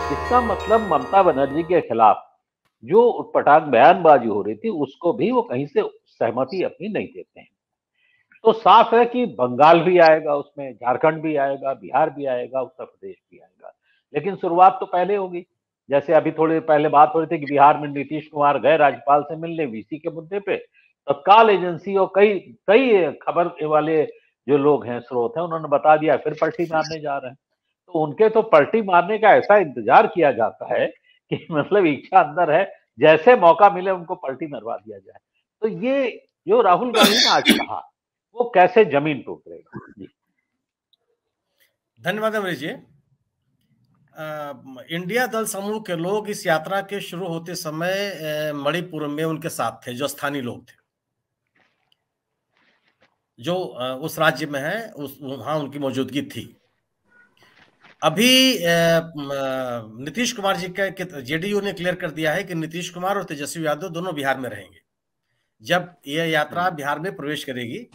इसका मतलब ममता बनर्जी के खिलाफ जो उटपटांग बयानबाजी हो रही थी, उसको भी वो कहीं से सहमति अपनी नहीं देते हैं। तो साफ है कि बंगाल भी आएगा उसमें, झारखंड भी आएगा, बिहार भी आएगा, उत्तर प्रदेश भी आएगा। लेकिन शुरुआत तो पहले होगी। जैसे अभी थोड़ी पहले बात हो रही थी कि बिहार में नीतीश कुमार गए राज्यपाल से मिलने वीसी के मुद्दे पे। तत्काल एजेंसी और कई कई खबर वाले जो लोग हैं, स्रोत हैं, उन्होंने बता दिया फिर पलटी मारने जा रहे हैं। तो उनके तो पलटी मारने का ऐसा इंतजार किया जाता है कि मतलब इच्छा अंदर है, जैसे मौका मिले उनको पलटी मरवा दिया जाए। तो ये जो राहुल गांधी ने आज कहा, वो कैसे जमीन टूट रहेगा। जी, धन्यवाद अमरीश जी। इंडिया दल समूह के लोग इस यात्रा के शुरू होते समय मणिपुर में उनके साथ थे, जो स्थानीय लोग थे, जो उस राज्य में है, उस वहां उनकी मौजूदगी थी। अभी नीतीश कुमार जी का जेडीयू ने क्लियर कर दिया है कि नीतीश कुमार और तेजस्वी यादव दोनों बिहार में रहेंगे जब यह यात्रा बिहार में प्रवेश करेगी।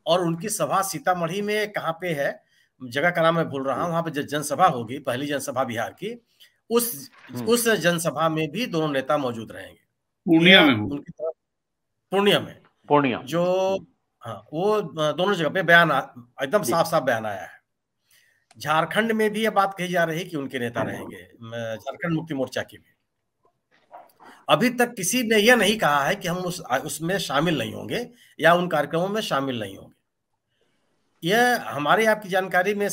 और उनकी सभा सीतामढ़ी में कहाँ पे है, जगह का नाम मैं भूल रहा हूँ, वहां पे जनसभा होगी, पहली जनसभा बिहार की। उस जनसभा में भी दोनों नेता मौजूद रहेंगे। पूर्णिया यह में होगी। उनकी तरफ, पूर्णिया में, पूर्णिया। जो हाँ, वो दोनों जगह पे बयान एकदम साफ साफ बयान आया है। झारखंड में भी यह बात कही जा रही है कि उनके नेता रहेंगे, झारखंड मुक्ति मोर्चा की भी। अभी तक किसी ने यह नहीं कहा है कि हम उसमें शामिल नहीं होंगे या उन कार्यक्रमों में शामिल नहीं होंगे। यह हमारी आपकी जानकारी में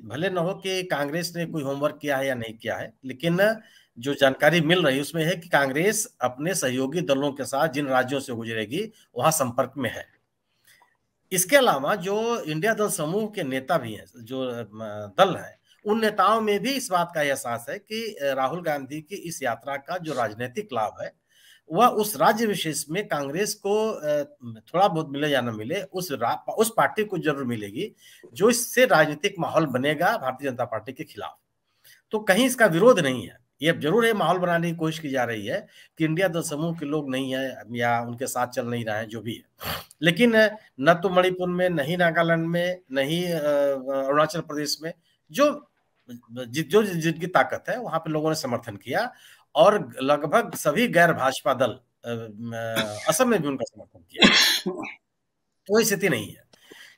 भले न हो कि कांग्रेस ने कोई होमवर्क किया है या नहीं किया है, लेकिन जो जानकारी मिल रही है उसमें है कि कांग्रेस अपने सहयोगी दलों के साथ जिन राज्यों से गुजरेगी वहां संपर्क में है। इसके अलावा जो इंडिया दल समूह के नेता भी हैं, जो दल है, उन नेताओं में भी इस बात का एहसास है कि राहुल गांधी की इस यात्रा का जो राजनीतिक लाभ है वह उस राज्य विशेष में कांग्रेस को थोड़ा बहुत मिले या न मिले, उस पार्टी को जरूर मिलेगी जो इससे राजनीतिक माहौल बनेगा भारतीय जनता पार्टी के खिलाफ। तो कहीं इसका विरोध नहीं है। ये जरूर है, माहौल बनाने की कोशिश की जा रही है कि इंडिया दल समूह के लोग नहीं है या उनके साथ चल नहीं रहे हैं, जो भी है। लेकिन न तो मणिपुर में, नहीं नागालैंड में, नहीं अरुणाचल प्रदेश में, जो जिनकी ताकत है वहां पे लोगों ने समर्थन किया। और लगभग सभी गैर भाजपा दल असम में भी उनका समर्थन किया। कोई स्थिति नहीं है।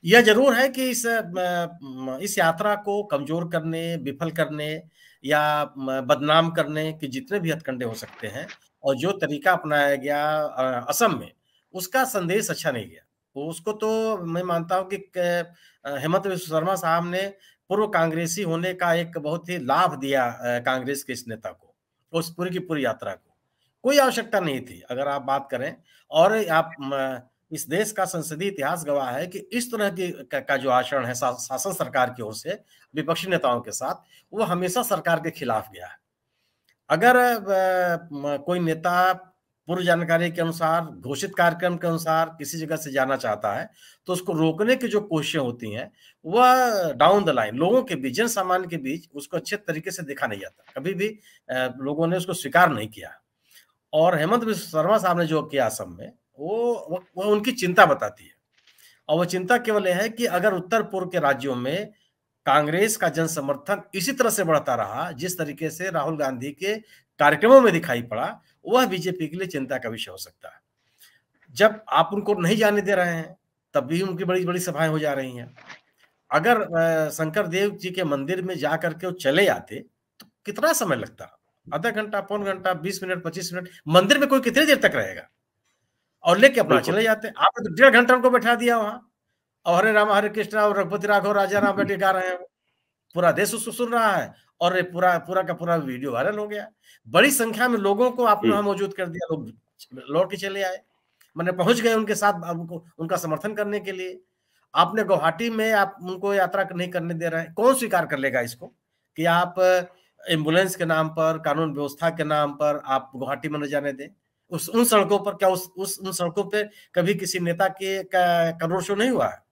यह जरूर है कि इस यात्रा को कमजोर करने, विफल करने या बदनाम करने के जितने भी हथकंडे हो सकते हैं और जो तरीका अपनाया गया असम में, उसका संदेश अच्छा नहीं गया। तो उसको तो मैं मानता हूं कि हेमंत बिस्व शर्मा साहब ने पूर्व कांग्रेसी होने का एक बहुत ही लाभ दिया कांग्रेस के इस नेता को, उस पूरी की पूरी यात्रा को। कोई आवश्यकता नहीं थी अगर आप बात करें। और आप इस देश का संसदीय इतिहास गवाह है कि इस तरह की का जो आचरण है शासन सरकार की ओर से विपक्षी नेताओं के साथ, वो हमेशा सरकार के खिलाफ गया है। अगर कोई नेता पूर्व जानकारी के अनुसार, घोषित कार्यक्रम के अनुसार किसी जगह से जाना चाहता है तो उसको रोकने की जो कोशिशें होती हैं वह डाउन द लाइन लोगों के बीच, जन सामान्य के बीच उसको अच्छे तरीके से देखा नहीं जाता। कभी भी लोगों ने उसको स्वीकार नहीं किया। और हेमंत बिस्व शर्मा साहब ने जो किया असम में, वो उनकी चिंता बताती है। और वो चिंता केवल यह है कि अगर उत्तर पूर्व के राज्यों में कांग्रेस का जन समर्थन इसी तरह से बढ़ता रहा जिस तरीके से राहुल गांधी के कार्यक्रमों में दिखाई पड़ा, वह बीजेपी के लिए चिंता का विषय हो सकता है। जब आप उनको नहीं जाने दे रहे हैं तब भी उनकी बड़ी बड़ी सभाएं हो जा रही हैं। अगर शंकर देव जी के मंदिर में जाकर के वो चले आते तो कितना समय लगता, आधा घंटा, पौन घंटा, 20 मिनट, 25 मिनट, मंदिर में कोई कितनी देर तक रहेगा? और लेके अपना चले जाते। आपने तो 1.5 घंटा उनको बैठा दिया वहां, और हरे राम हरे कृष्ण और रघुपति राघव राजा राम बैठे गा रहे हैं। पूरा देश उसको सुन रहा है और पूरा पूरा का पूरा वीडियो वायरल हो गया। बड़ी संख्या में लोगों को आपने वहां मौजूद कर दिया, लोग लौट के चले आए, मैंने पहुंच गए उनके साथ, उनको उनका समर्थन करने के लिए। आपने गुवाहाटी में आप उनको यात्रा नहीं करने दे रहे हैं। कौन स्वीकार कर लेगा इसको कि आप एम्बुलेंस के नाम पर, कानून व्यवस्था के नाम पर आप गुवाहाटी में न जाने दें? उन सड़कों पर क्या उन सड़कों पे कभी किसी नेता के का रोड शो नहीं हुआ है?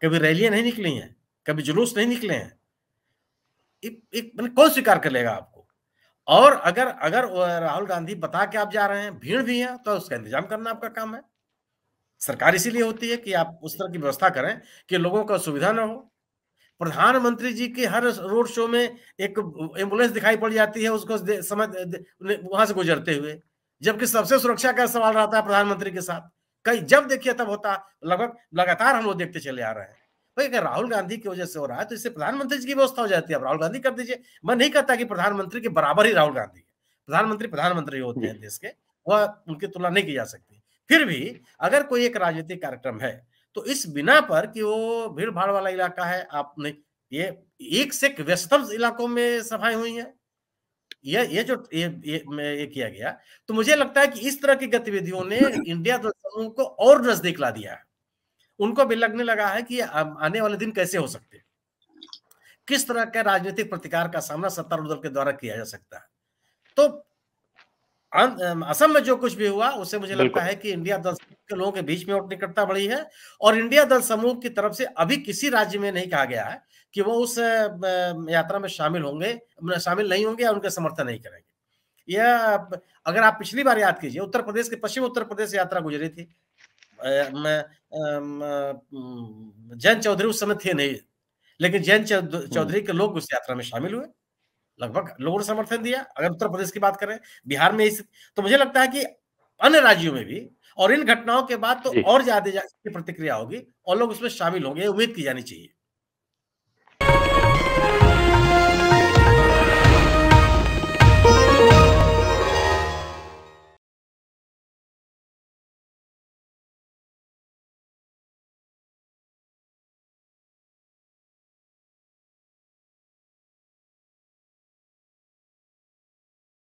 कभी रैलियां नहीं निकली हैं? कभी जुलूस नहीं निकले हैं? कौन स्वीकार कर लेगा आपको? और अगर अगर राहुल गांधी बता के आप जा रहे हैं, भीड़ भी है, तो उसका इंतजाम करना आपका काम है। सरकार इसीलिए होती है कि आप उस तरह की व्यवस्था करें कि लोगों का सुविधा ना हो। प्रधानमंत्री जी के हर रोड शो में एक एम्बुलेंस दिखाई पड़ जाती है उसको समय वहां से गुजरते हुए, जबकि सबसे सुरक्षा का सवाल रहता है प्रधानमंत्री के साथ। कई जब देखिए तब होता, लगभग लगातार हम लोग देखते चले आ रहे हैं। भाई अगर राहुल गांधी की वजह से हो रहा है तो इससे प्रधानमंत्री जी की व्यवस्था हो जाती है, अब राहुल गांधी कर दीजिए। मैं नहीं कहता कि प्रधानमंत्री के बराबर ही राहुल गांधी है, प्रधानमंत्री प्रधानमंत्री होते हैं देश के, वह उनकी तुलना नहीं की जा सकती। फिर भी अगर कोई एक राजनीतिक कार्यक्रम है तो इस बिना पर कि वो भीड़ भाड़ वाला इलाका है, आपने ये एक से एक व्यस्तम इलाकों में सभाएं हुई हैं, ये जो ये किया गया, तो मुझे लगता है कि इस तरह की गतिविधियों ने इंडिया दल समूह को और नजदीक ला दिया है। उनको भी लगने लगा है कि आने वाले दिन कैसे हो सकते हैं, किस तरह के राजनीतिक प्रतिकार का सामना सत्तारूढ़ दल के द्वारा किया जा सकता है। तो असम में जो कुछ भी हुआ उससे मुझे लगता है कि इंडिया दल समूह के लोगों के बीच में और निकटता बढ़ी है, और इंडिया दल समूह की तरफ से अभी किसी राज्य में नहीं कहा गया है कि वो उस यात्रा में शामिल होंगे, शामिल नहीं होंगे या उनका समर्थन नहीं करेंगे। यह अगर आप पिछली बार याद कीजिए, उत्तर प्रदेश के पश्चिम उत्तर प्रदेश यात्रा गुजरी थी, जयंत चौधरी उस समय थे नहीं, लेकिन जयंत चौधरी के लोग उस यात्रा में शामिल हुए, लगभग लोगों ने समर्थन दिया। अगर उत्तर प्रदेश की बात करें, बिहार में इस, तो मुझे लगता है कि अन्य राज्यों में भी, और इन घटनाओं के बाद तो और ज्यादा प्रतिक्रिया होगी और लोग उसमें शामिल होंगे, उम्मीद की जानी चाहिए।